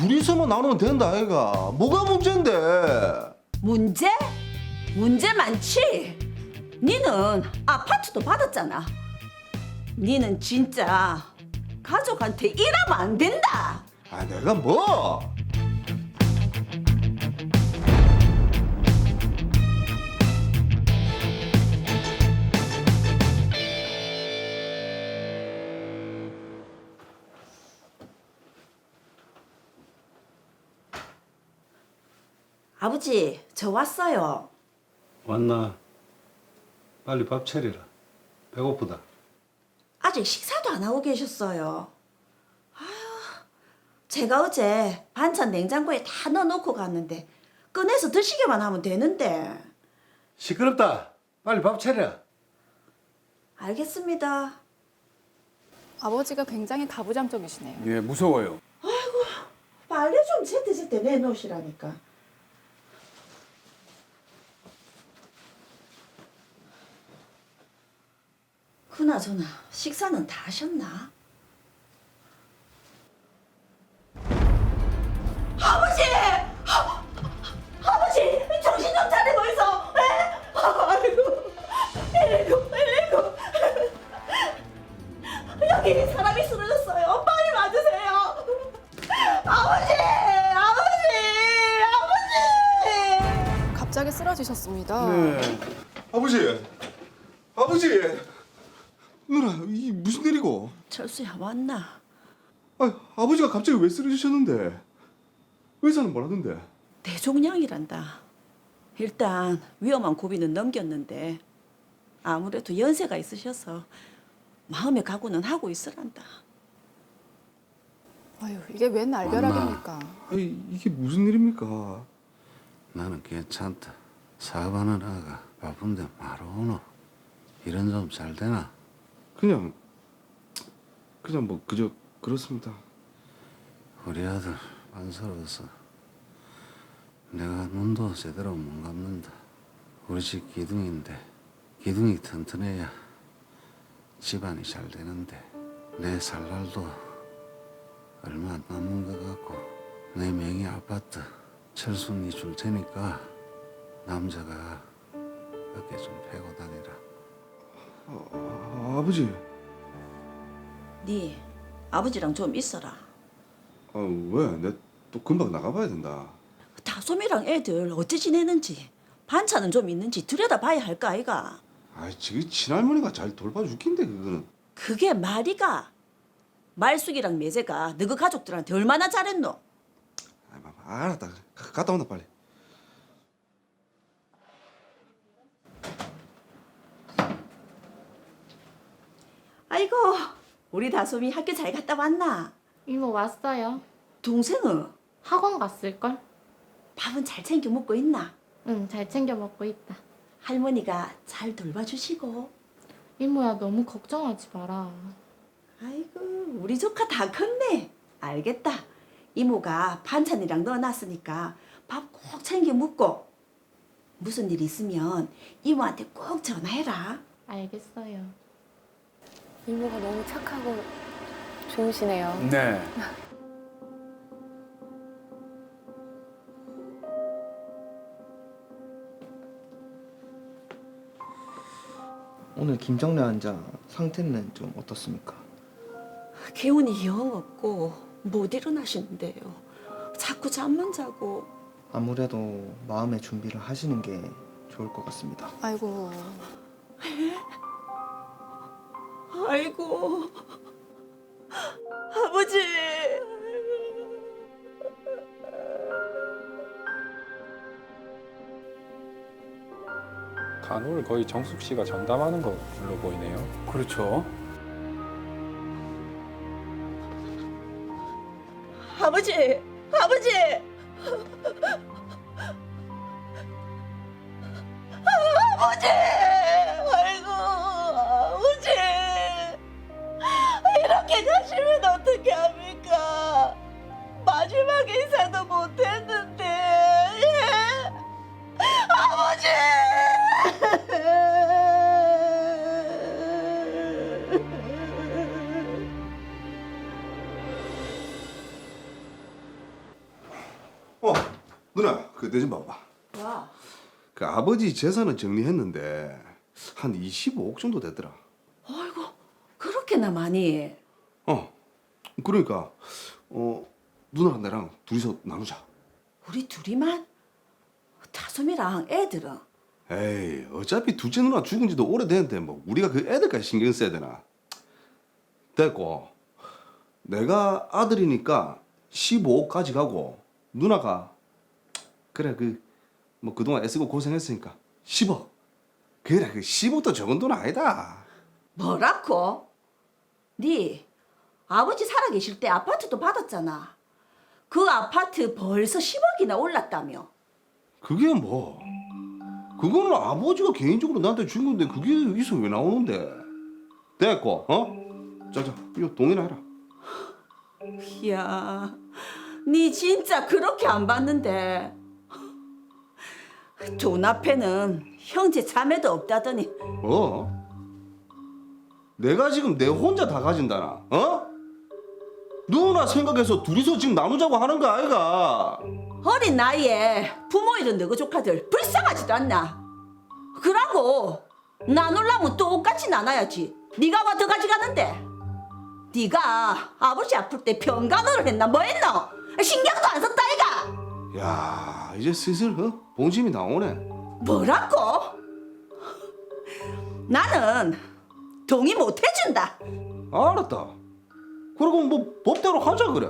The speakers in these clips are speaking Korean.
둘이서만 나누면 된다 아이가. 뭐가 문제인데? 문제? 문제 많지. 니는 아파트도 받았잖아. 니는 진짜 가족한테 일하면 안 된다. 아 내가 뭐? 아버지, 저 왔어요. 왔나? 빨리 밥 차리라. 배고프다. 아직 식사도 안 하고 계셨어요. 아휴, 제가 어제 반찬 냉장고에 다 넣어놓고 갔는데 꺼내서 드시기만 하면 되는데. 시끄럽다. 빨리 밥 차리라. 알겠습니다. 아버지가 굉장히 가부장적이시네요. 예, 무서워요. 빨래 좀 제때제때 내놓으시라니까. 그나저나 식사는 다 하셨나? 아버지! 아버지! 정신 좀 차리고 있어! 에? 아이고, 119, 119. 여기 사람이 쓰러졌어요. 빨리 와주세요. 아버지! 아버지! 아버지! 갑자기 쓰러지셨습니다. 네. 아버지, 아버지. 누나 이 무슨 일이고? 철수야 왔나? 아 아버지가 갑자기 왜 쓰러지셨는데? 의사는 뭐라던데? 대종양이란다. 일단 위험한 고비는 넘겼는데 아무래도 연세가 있으셔서 마음의 각오는 하고 있으란다. 아유, 이게 웬 알벼락입니까? 아니, 이게 무슨 일입니까? 나는 괜찮다. 사업하느라가 바쁜데 바로 오노. 일은 좀 잘 되나? 그냥 뭐 그저 그렇습니다. 우리 아들 안쓰러워서 내가 눈도 제대로 못 감는다. 우리 집 기둥인데 기둥이 튼튼해야 집안이 잘 되는데 내 살 날도 얼마 안 남은 것 같고 내 명의 아파트 철순이 줄 테니까 남자가 어깨 좀 펴고 다니라. 아버지. 네 아버지랑 좀 있어라. 아 왜? 내 또 금방 나가봐야 된다. 다솜이랑 애들 어찌 지내는지 반찬은 좀 있는지 들여다봐야 할까 아이가. 아 지금 친할머니가 잘 돌봐주긴데 그거는. 그게 말이가. 말숙이랑 매제가 너희 가족들한테 얼마나 잘했노? 알았다. 갔다 온다 빨리. 아이고 우리 다솜이 학교 잘 갔다 왔나? 이모 왔어요. 동생은 학원 갔을걸? 밥은 잘 챙겨 먹고 있나? 응, 잘 챙겨 먹고 있다. 할머니가 잘 돌봐주시고. 이모야, 너무 걱정하지 마라. 아이고 우리 조카 다 컸네. 알겠다. 이모가 반찬이랑 넣어놨으니까 밥 꼭 챙겨 먹고 무슨 일 있으면 이모한테 꼭 전화해라. 알겠어요. 이모가 너무 착하고 좋으시네요. 네. 오늘 김정래 환자 상태는 좀 어떻습니까? 기운이 영 없고 못 일어나시는데요. 자꾸 잠만 자고. 아무래도 마음의 준비를 하시는 게 좋을 것 같습니다. 아이고, 아이고 아버지. 간호를 거의 정숙 씨가 전담하는 걸로 보이네요. 그렇죠. 아버지, 아버지. 아버지, 아이고 아버지. 이렇게 가시면 어떻게 합니까? 마지막 인사도 못했는데. 예? 아버지. 누나 그 내 좀 봐봐. 와, 그 아버지 재산은 정리했는데 한 25억 정도 되더라. 아이고 그렇게나 많이. 그러니까 누나랑 나랑 둘이서 나누자. 우리 둘이만? 다솜이랑 애들은? 에이 어차피 둘째 누나 죽은 지도 오래됐는데 뭐 우리가 그 애들까지 신경 써야 되나. 됐고 내가 아들이니까 15억 가져가고 누나가 그래 그 뭐 그동안 애쓰고 고생했으니까 10억. 그래 그 10억도 적은 돈 아니다. 뭐라고? 네 아버지 살아계실 때 아파트도 받았잖아. 그 아파트 벌써 10억이나 올랐다며. 그게 뭐 그거는 아버지가 개인적으로 나한테 준 건데 그게 여기서 왜 나오는데. 됐고 자자 이거 동의나 해라. 이야, 네 진짜 그렇게 안 봤는데. 돈 앞에는 형제 자매도 없다더니. 내가 지금 내 혼자 다 가진다나? 누나 생각해서 둘이서 지금 나누자고 하는 거 아이가? 어린 나이에 부모 잃은 너그 조카들 불쌍하지도 않나? 그러고 나누려면 똑같이 나눠야지. 네가 와 더 가져가는데. 네가 아버지 아플 때 병간호를 했나 뭐 했노? 신경도 안 썼다 이가. 야 이제 슬슬 본심이 나오네. 뭐라고? 나는 동의 못 해준다. 알았다. 그리고 뭐 법대로 하자 그래.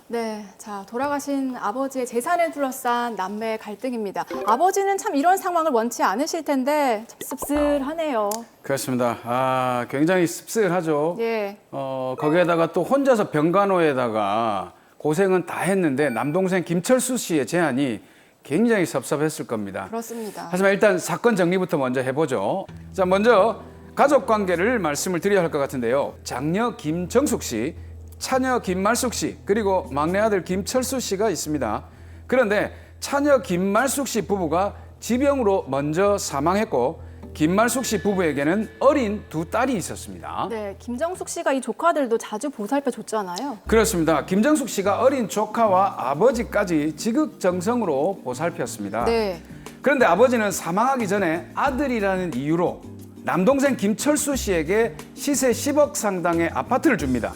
네, 자 돌아가신 아버지의 재산을 둘러싼 남매의 갈등입니다. 아버지는 참 이런 상황을 원치 않으실 텐데 참 씁쓸하네요. 그렇습니다. 굉장히 씁쓸하죠. 예, 거기에다가 또 혼자서 병간호에다가 고생은 다 했는데 남동생 김철수 씨의 제안이 굉장히 섭섭했을 겁니다. 그렇습니다. 하지만 일단 사건 정리부터 먼저 해보죠. 자, 먼저 가족 관계를 말씀을 드려야 할 것 같은데요. 장녀 김정숙 씨, 차녀 김말숙 씨, 그리고 막내 아들 김철수 씨가 있습니다. 그런데 차녀 김말숙 씨 부부가 지병으로 먼저 사망했고 김말숙 씨 부부에게는 어린 두 딸이 있었습니다. 네, 김정숙 씨가 이 조카들도 자주 보살펴 줬잖아요. 그렇습니다. 김정숙 씨가 어린 조카와 아버지까지 지극정성으로 보살폈습니다. 네, 그런데 아버지는 사망하기 전에 아들이라는 이유로 남동생 김철수 씨에게 시세 10억 상당의 아파트를 줍니다.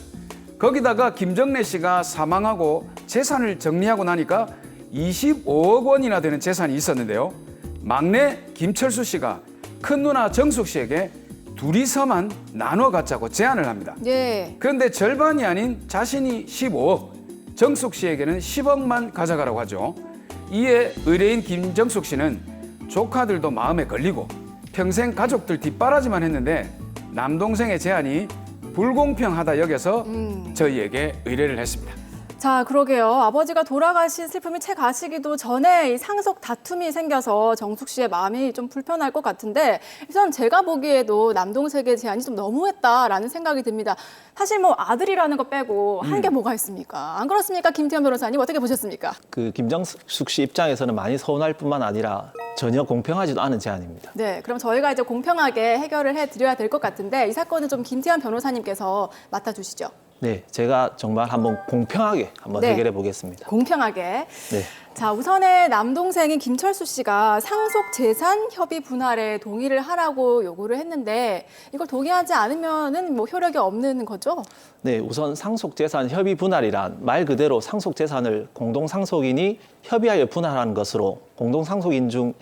거기다가 김정래 씨가 사망하고 재산을 정리하고 나니까 25억 원이나 되는 재산이 있었는데요. 막내 김철수 씨가 큰 누나 정숙 씨에게 둘이서만 나눠 갖자고 제안을 합니다. 예, 그런데 절반이 아닌 자신이 15억, 정숙 씨에게는 10억만 가져가라고 하죠. 이에 의뢰인 김정숙 씨는 조카들도 마음에 걸리고 평생 가족들 뒷바라지만 했는데 남동생의 제안이 불공평하다 여겨서 저희에게 의뢰를 했습니다. 자, 그러게요. 아버지가 돌아가신 슬픔이 채 가시기도 전에 이 상속 다툼이 생겨서 정숙 씨의 마음이 좀 불편할 것 같은데 우선 제가 보기에도 남동생의 제안이 좀 너무했다라는 생각이 듭니다. 사실 뭐 아들이라는 거 빼고 한 게 뭐가 있습니까? 안 그렇습니까? 김태현 변호사님 어떻게 보셨습니까? 그 김정숙 씨 입장에서는 많이 서운할 뿐만 아니라 전혀 공평하지도 않은 제안입니다. 네, 그럼 저희가 이제 공평하게 해결을 해드려야 될 것 같은데 이 사건은 좀 김태현 변호사님께서 맡아주시죠. 네, 제가 정말 한번 공평하게 한번 네. 해결해 보겠습니다. 공평하게. 네. 자, 우선에 남동생인 김철수 씨가 상속 재산 협의 분할에 동의를 하라고 요구를 했는데 이걸 동의하지 않으면은 뭐 효력이 없는 거죠? 네, 우선 상속 재산 협의 분할이란 말 그대로 상속 재산을 공동 상속인이 협의하여 분할하는 것으로 공동 상속인 중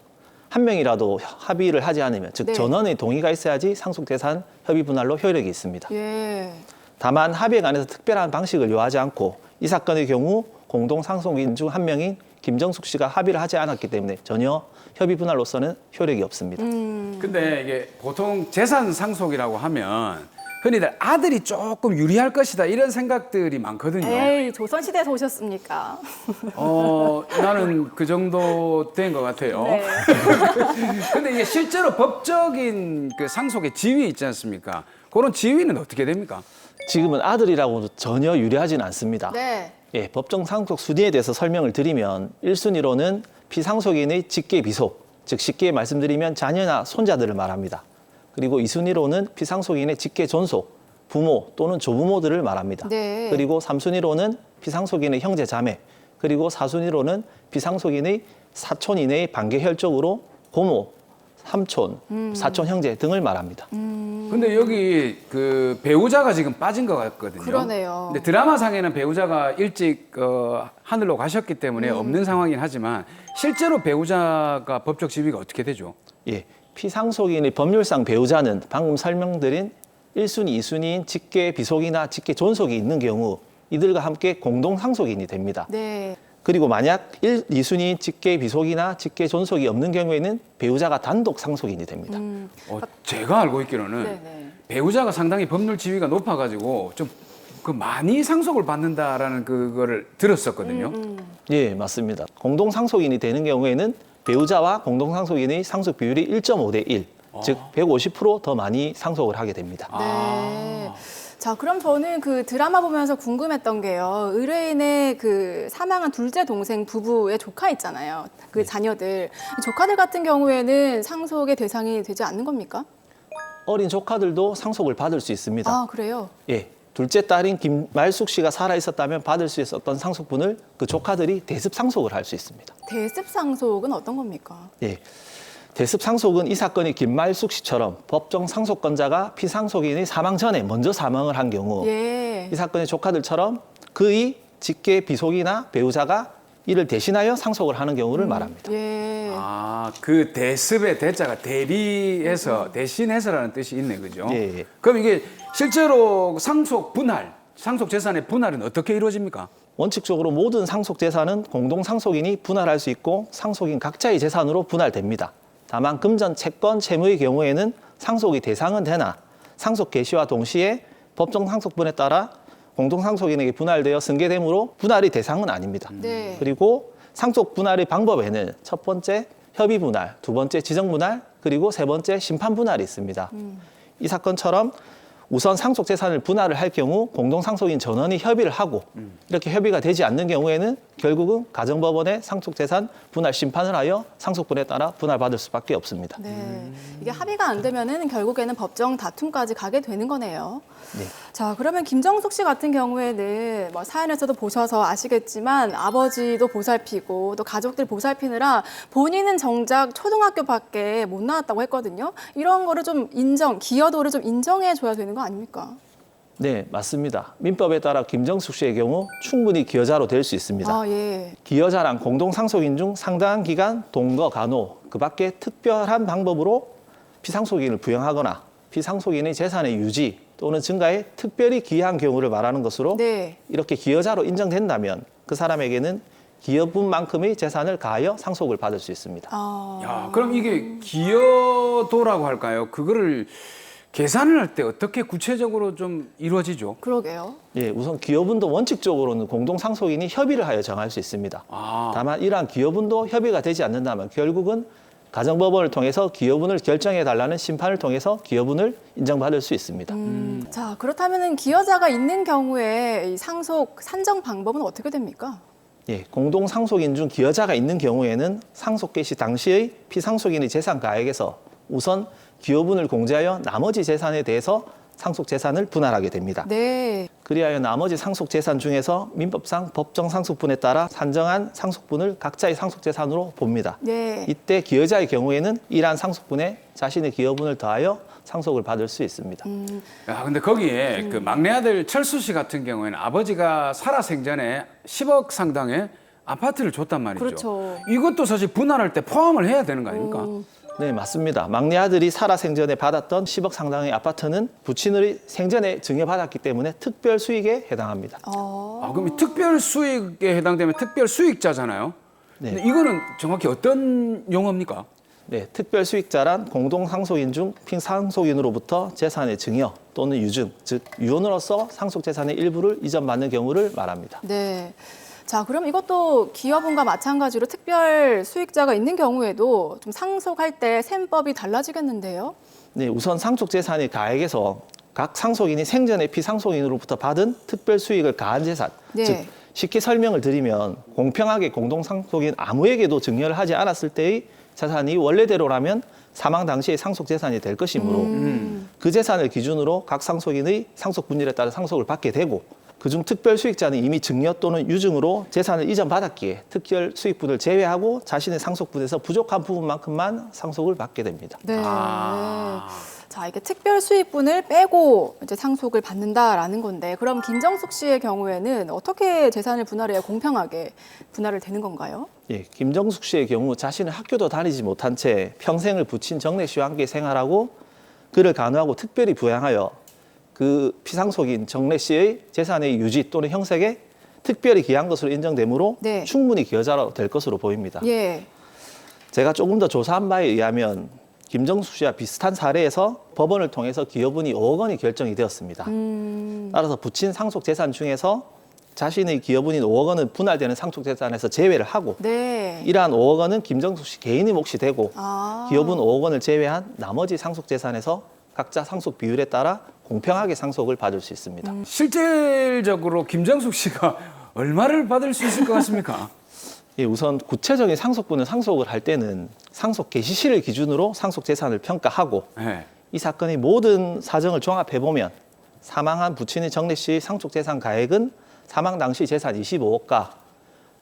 한 명이라도 합의를 하지 않으면 즉 네. 전원의 동의가 있어야지 상속 재산 협의 분할로 효력이 있습니다. 예. 다만 합의에 관해서 특별한 방식을 요하지 않고 이 사건의 경우 공동 상속인 중 한 명인 김정숙 씨가 합의를 하지 않았기 때문에 전혀 협의 분할로서는 효력이 없습니다. 근데 이게 보통 재산 상속이라고 하면 흔히들 아들이 조금 유리할 것이다 이런 생각들이 많거든요. 에이, 조선시대에서 오셨습니까? 나는 그 정도 된 것 같아요. 네. 근데 이게 실제로 법적인 그 상속의 지위 있지 않습니까? 그런 지위는 어떻게 됩니까? 지금은 아들이라고 전혀 유리하지는 않습니다. 네. 예, 법정 상속 순위에 대해서 설명을 드리면 1순위로는 피상속인의 직계 비속, 즉 쉽게 말씀드리면 자녀나 손자들을 말합니다. 그리고 2순위로는 피상속인의 직계 존속, 부모 또는 조부모들을 말합니다. 네. 그리고 3순위로는 피상속인의 형제 자매, 그리고 4순위로는 피상속인의 사촌 이내의 반계 혈족으로 고모, 삼촌, 사촌 형제 등을 말합니다. 근데 여기 그 배우자가 지금 빠진 것 같거든요. 그러네요. 근데 드라마상에는 배우자가 일찍 하늘로 가셨기 때문에 없는 상황이긴 하지만 실제로 배우자가 법적 지위가 어떻게 되죠? 예, 피상속인의 법률상 배우자는 방금 설명드린 1순위, 2순위인 직계 비속이나 직계 존속이 있는 경우 이들과 함께 공동 상속인이 됩니다. 네. 그리고 만약 1, 2순위인 직계 비속이나 직계 존속이 없는 경우에는 배우자가 단독 상속인이 됩니다. 제가 알고 있기로는 네네. 배우자가 상당히 법률 지위가 높아가지고 좀 그 많이 상속을 받는다라는 그거를 들었었거든요. 예, 맞습니다. 공동 상속인이 되는 경우에는 배우자와 공동 상속인의 상속 비율이 1.5대 1, 즉 150% 더 많이 상속을 하게 됩니다. 네. 자, 그럼 저는 그 드라마 보면서 궁금했던 게요. 의뢰인의 그 사망한 둘째 동생 부부의 조카 있잖아요. 그 자녀들. 조카들 같은 경우에는 상속의 대상이 되지 않는 겁니까? 어린 조카들도 상속을 받을 수 있습니다. 아, 그래요? 예, 둘째 딸인 김말숙 씨가 살아 있었다면 받을 수 있었던 상속분을 그 조카들이 대습 상속을 할 수 있습니다. 대습 상속은 어떤 겁니까? 예, 대습 상속은 이 사건이 김말숙 씨처럼 법정 상속권자가 피상속인의 사망 전에 먼저 사망을 한 경우 예. 이 사건의 조카들처럼 그의 직계 비속이나 배우자가 이를 대신하여 상속을 하는 경우를 말합니다. 예. 그 대습의 대자가 대리해서 대신해서라는 뜻이 있네, 그죠? 예. 그럼 이게 실제로 상속 분할, 상속 재산의 분할은 어떻게 이루어집니까? 원칙적으로 모든 상속 재산은 공동 상속인이 분할할 수 있고 상속인 각자의 재산으로 분할됩니다. 다만 금전 채권 채무의 경우에는 상속의 대상은 되나 상속 개시와 동시에 법정 상속분에 따라 공동 상속인에게 분할되어 승계되므로 분할의 대상은 아닙니다. 네. 그리고 상속 분할의 방법에는 첫 번째 협의 분할, 두 번째 지정 분할, 그리고 세 번째 심판 분할이 있습니다. 이 사건처럼 우선 상속 재산을 분할을 할 경우 공동 상속인 전원이 협의를 하고 이렇게 협의가 되지 않는 경우에는 결국은 가정법원에 상속 재산 분할 심판을 하여 상속분에 따라 분할받을 수밖에 없습니다. 네. 이게 합의가 안 되면은 결국에는 법정 다툼까지 가게 되는 거네요. 네. 자, 그러면 김정숙 씨 같은 경우에는 뭐 사연에서도 보셔서 아시겠지만 아버지도 보살피고 또 가족들 보살피느라 본인은 정작 초등학교밖에 못 나왔다고 했거든요. 이런 거를 좀 기여도를 좀 인정해 줘야 되는 거 아닙니까? 네, 맞습니다. 민법에 따라 김정숙 씨의 경우 충분히 기여자로 될 수 있습니다. 아, 예. 기여자란 공동 상속인 중 상당한 기간 동거, 간호, 그 밖에 특별한 방법으로 피상속인을 부양하거나 피상속인의 재산의 유지 또는 증가에 특별히 기여한 경우를 말하는 것으로 네. 이렇게 기여자로 인정된다면 그 사람에게는 기여분만큼의 재산을 가하여 상속을 받을 수 있습니다. 아. 야, 그럼 이게 기여도라고 할까요? 그거를 계산을 할 때 어떻게 구체적으로 좀 이루어지죠? 그러게요. 예, 우선 기여분도 원칙적으로는 공동 상속인이 협의를 하여 정할 수 있습니다. 다만 이러한 기여분도 협의가 되지 않는다면 결국은 가정법원을 통해서 기여분을 결정해달라는 심판을 통해서 기여분을 인정받을 수 있습니다. 자, 그렇다면 기여자가 있는 경우에 이 상속 산정 방법은 어떻게 됩니까? 예, 공동 상속인 중 기여자가 있는 경우에는 상속 개시 당시의 피상속인의 재산 가액에서 우선 기여분을 공제하여 나머지 재산에 대해서 상속 재산을 분할하게 됩니다. 네. 그리하여 나머지 상속 재산 중에서 민법상 법정 상속분에 따라 산정한 상속분을 각자의 상속 재산으로 봅니다. 네. 이때 기여자의 경우에는 이러한 상속분에 자신의 기여분을 더하여 상속을 받을 수 있습니다. 야, 근데 거기에 그 막내 아들 철수 씨 같은 경우에는 아버지가 살아 생전에 10억 상당의 아파트를 줬단 말이죠. 그렇죠. 이것도 사실 분할할 때 포함을 해야 되는 거 아닙니까? 네, 맞습니다. 막내 아들이 살아 생전에 받았던 10억 상당의 아파트는 부친의 생전에 증여받았기 때문에 특별 수익에 해당합니다. 그럼 이 특별 수익에 해당되면 특별 수익자잖아요. 네. 근데 이거는 정확히 어떤 용어입니까? 네, 특별 수익자란 공동 상속인 중 피상속인으로부터 재산의 증여 또는 유증, 즉 유언으로서 상속 재산의 일부를 이전받는 경우를 말합니다. 네. 자, 그럼 이것도 기여분과 마찬가지로 특별 수익자가 있는 경우에도 좀 상속할 때 셈법이 달라지겠는데요? 네, 우선 상속 재산의 가액에서 각 상속인이 생전에 피상속인으로부터 받은 특별 수익을 가한 재산, 네. 즉 쉽게 설명을 드리면 공평하게 공동 상속인 아무에게도 증여를 하지 않았을 때의 재산이 원래대로라면 사망 당시의 상속 재산이 될 것이므로 그 재산을 기준으로 각 상속인의 상속 분율에 따라 상속을 받게 되고 그중 특별 수익자는 이미 증여 또는 유증으로 재산을 이전받았기에 특별 수익분을 제외하고 자신의 상속분에서 부족한 부분만큼만 상속을 받게 됩니다. 네. 자, 이게 특별 수익분을 빼고 이제 상속을 받는다라는 건데, 그럼 김정숙 씨의 경우에는 어떻게 재산을 분할해야 공평하게 분할을 되는 건가요? 예, 김정숙 씨의 경우 자신은 학교도 다니지 못한 채 평생을 부친 정래 씨와 함께 생활하고 그를 간호하고 특별히 부양하여 그 피상속인 정래 씨의 재산의 유지 또는 형색에 특별히 기여한 것으로 인정되므로 네. 충분히 기여자로 될 것으로 보입니다. 예. 제가 조금 더 조사한 바에 의하면 김정숙 씨와 비슷한 사례에서 법원을 통해서 기여분이 5억 원이 결정이 되었습니다. 따라서 부친 상속 재산 중에서 자신의 기여분인 5억 원은 분할되는 상속 재산에서 제외를 하고 네. 이러한 5억 원은 김정숙 씨 개인의 몫이 되고 아. 기여분 5억 원을 제외한 나머지 상속 재산에서 각자 상속 비율에 따라 공평하게 상속을 받을 수 있습니다. 실질적으로 김정숙 씨가 얼마를 받을 수 있을 것 같습니까? 예, 우선 구체적인 상속분을 상속을 할 때는 상속 개시시를 기준으로 상속 재산을 평가하고 네. 이 사건의 모든 사정을 종합해 보면 사망한 부친의 정래 씨의 상속 재산 가액은 사망 당시 재산 25억과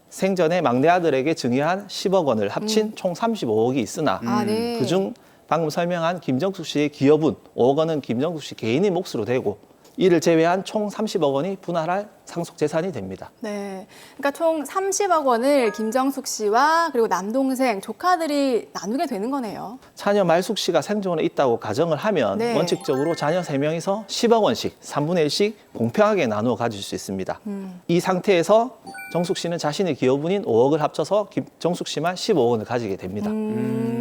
생전에 막내 아들에게 증여한 10억 원을 합친 총 35억이 있으나 아, 네. 그중 방금 설명한 김정숙 씨의 기여분 5억 원은 김정숙 씨 개인의 몫으로 되고 이를 제외한 총 30억 원이 분할할 상속 재산이 됩니다. 네. 그러니까 총 30억 원을 김정숙 씨와 그리고 남동생, 조카들이 나누게 되는 거네요. 자녀 말숙 씨가 생존에 있다고 가정을 하면 네. 원칙적으로 자녀 3명이서 10억 원씩 3분의 1씩 공평하게 나누어 가질 수 있습니다. 이 상태에서 정숙 씨는 자신의 기여분인 5억을 합쳐서 정숙 씨만 15억 원을 가지게 됩니다.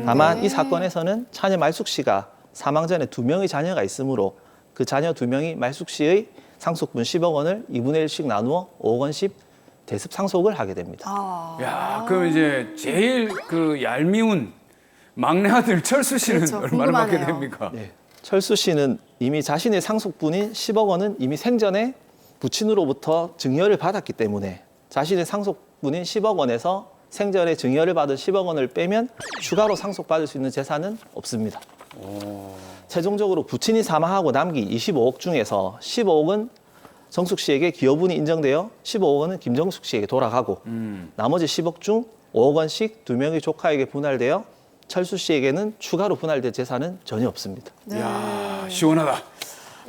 다만 이 사건에서는 자녀 말숙 씨가 사망 전에 2명의 자녀가 있으므로 그 자녀 2명이 말숙 씨의 상속분 10억 원을 2분의 1씩 나누어 5억 원씩 대습 상속을 하게 됩니다. 아. 야, 그럼 이제 제일 그 얄미운 막내 아들 철수 씨는 그렇죠. 얼마를 받게 궁금하네요. 됩니까? 네. 철수 씨는 이미 자신의 상속분인 10억 원은 이미 생전에 부친으로부터 증여를 받았기 때문에 자신의 상속분인 10억 원에서 생전에 증여를 받은 10억 원을 빼면 추가로 상속받을 수 있는 재산은 없습니다. 최종적으로 부친이 사망하고 남긴 25억 중에서 15억은 정숙 씨에게 기여분이 인정되어 15억 원은 김정숙 씨에게 돌아가고 나머지 10억 중 5억 원씩 2명의 조카에게 분할되어 철수 씨에게는 추가로 분할될 재산은 전혀 없습니다. 네. 야, 시원하다.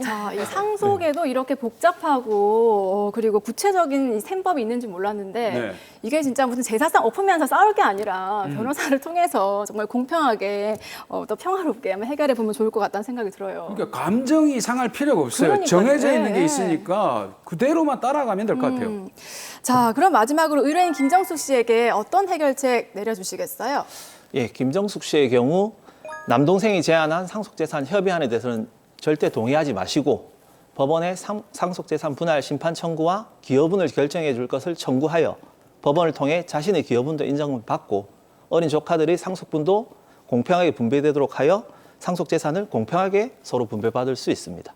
자, 이 상속에도 이렇게 복잡하고 그리고 구체적인 이 셈법이 있는지 몰랐는데 네. 이게 진짜 무슨 제사상 엎으면서 싸울 게 아니라 변호사를 통해서 정말 공평하게 또 평화롭게 한번 해결해 보면 좋을 것 같다는 생각이 들어요. 그러니까 감정이 상할 필요가 없어요. 그러니까요. 정해져 있는 게 네. 있으니까 그대로만 따라가면 될 것 같아요. 자, 그럼 마지막으로 의뢰인 김정숙 씨에게 어떤 해결책 내려주시겠어요? 예, 김정숙 씨의 경우 남동생이 제안한 상속재산 협의안에 대해서는 절대 동의하지 마시고 법원에 상속재산 분할 심판 청구와 기여분을 결정해 줄 것을 청구하여 법원을 통해 자신의 기여분도 인정을 받고 어린 조카들의 상속분도 공평하게 분배되도록 하여 상속재산을 공평하게 서로 분배받을 수 있습니다.